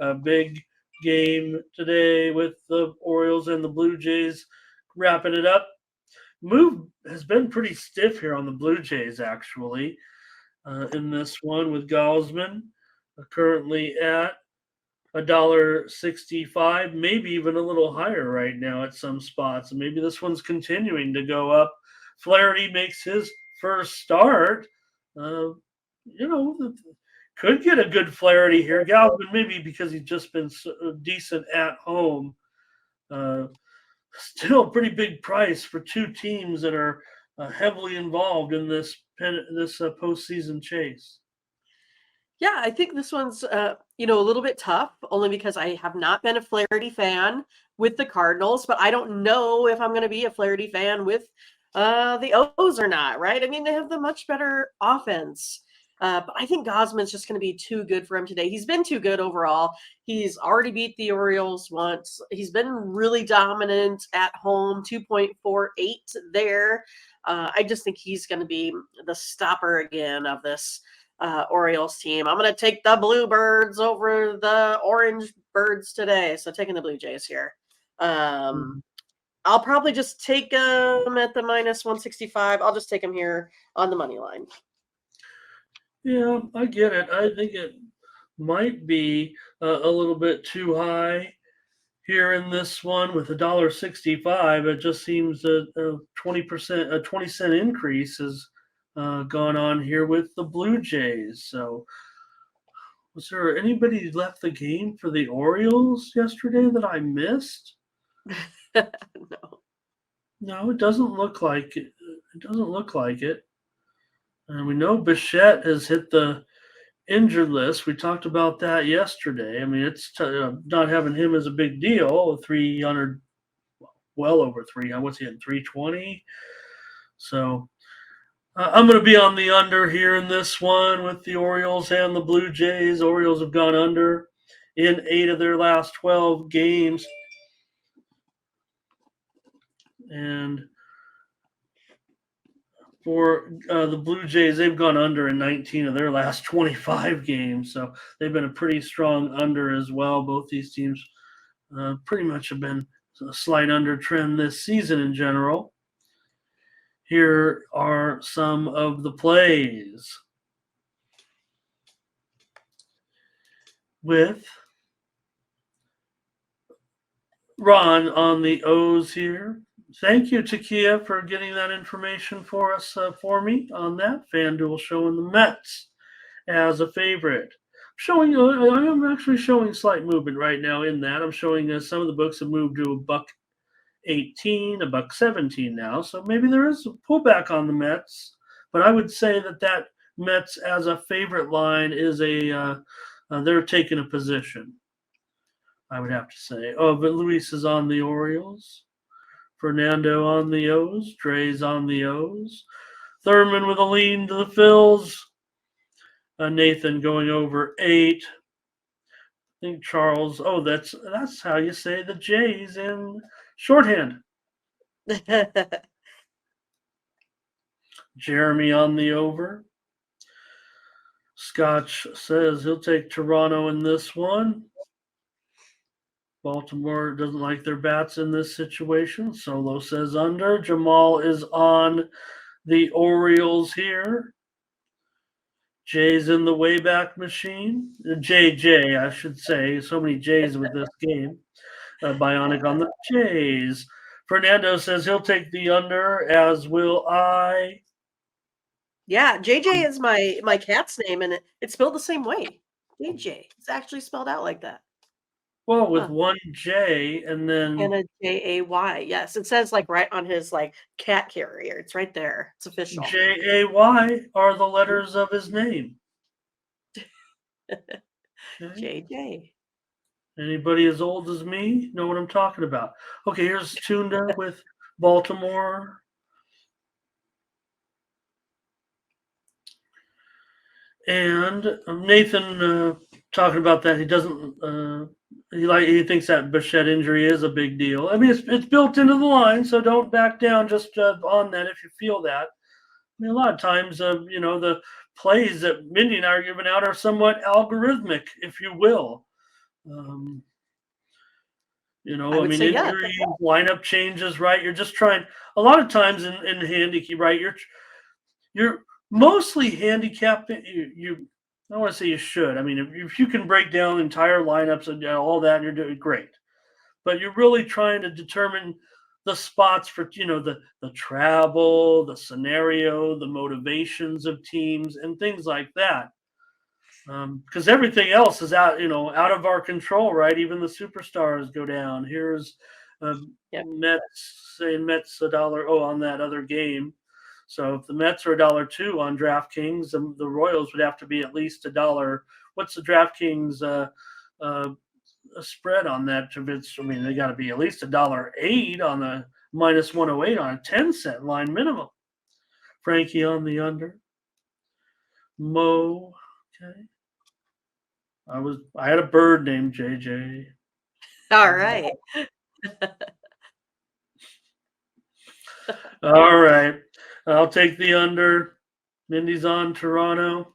A big game today with the Orioles and the Blue Jays wrapping it up. Move has been pretty stiff here on the Blue Jays, actually, in this one with Gaussman currently at $1.65, maybe even a little higher right now at some spots. And maybe this one's continuing to go up. Flaherty makes his first start. Uh, you know, could get a good Flaherty here. Gaussman maybe because he's just been decent at home. Uh, Still a pretty big price for two teams that are heavily involved in this postseason chase. Yeah, I think this one's a little bit tough, only because I have not been a Flaherty fan with the Cardinals, but I don't know if I'm going to be a Flaherty fan with the O's or not, right? I mean, they have the much better offense. But I think Gosman's just going to be too good for him today. He's been too good overall. He's already beat the Orioles once. He's been really dominant at home, 2.48 there. I just think he's going to be the stopper again of this Orioles team. I'm going to take the Bluebirds over the Orange Birds today. So taking the Blue Jays here. I'll probably just take them at the minus 165. I'll just take them here on the money line. Yeah, I get it. I think it might be a little bit too high here in this one with $1.65. It just seems that 20%, a 20-cent increase has gone on here with the Blue Jays. So, was there anybody who left the game for the Orioles yesterday that I missed? No. No, it doesn't look like it. It doesn't look like it. And we know Bichette has hit the injured list. We talked about that yesterday. I mean, it's not having him is a big deal. 300, well over 300. What's he at? 320. So I'm going to be on the under here in this one with the Orioles and the Blue Jays. Orioles have gone under in 8 of their last 12 games. And for the Blue Jays, they've gone under in 19 of their last 25 games. So they've been a pretty strong under as well. Both these teams pretty much have been a slight under trend this season in general. Here are some of the plays. With Ron on the O's here. Thank you, Takia, for getting that information for us, for me on that. FanDuel showing the Mets as a favorite. I'm actually showing slight movement right now in that. I'm showing some of the books have moved to $1.18, $1.17 now. So maybe there is a pullback on the Mets, but I would say that Mets as a favorite line is they're taking a position. I would have to say. Oh, but Luis is on the Orioles. Fernando on the O's. Dre's on the O's. Thurman with a lean to the Phils. Nathan going over 8. I think Charles. Oh, that's how you say the J's in shorthand. Jeremy on the over. Scotch says he'll take Toronto in this one. Baltimore doesn't like their bats in this situation. Solo says under. Jamal is on the Orioles here. Jay's in the Wayback Machine. JJ, I should say. So many J's with this game. Bionic on the Jays. Fernando says he'll take the under, as will I. Yeah, JJ is my cat's name, and it's spelled the same way. JJ. It's actually spelled out like that. Well, with one J and then a Jay. Yes, it says like right on his like cat carrier. It's right there. It's official. Jay are the letters of his name. Okay. JJ. Anybody as old as me know what I'm talking about. Okay, here's Tunda with Baltimore. And Nathan talking about that he doesn't he thinks that Bichette injury is a big deal. I mean, it's built into the line, so don't back down just on that if you feel that. I mean, a lot of times, the plays that Mindy and I are giving out are somewhat algorithmic, if you will. Um, I I would mean, say yes. injuries, lineup changes, right? You're just trying. A lot of times in handicap, right? You're mostly handicapping. I don't want to say you should. I mean, if you can break down entire lineups and all that, you're doing great. But you're really trying to determine the spots for the travel, the scenario, the motivations of teams, and things like that. Because everything else is out of our control, right? Even the superstars go down. Here's Yep. Mets saying Mets a dollar. Oh, on that other game. So if the Mets are $1.02 on DraftKings, the Royals would have to be at least a dollar. What's the DraftKings uh, a spread on that? I mean, they got to be at least $1.08 on the -108 on a 10-cent line minimum. Frankie on the under. Mo. Okay. I had a bird named JJ. All right. All right. I'll take the under. Mindy's on Toronto.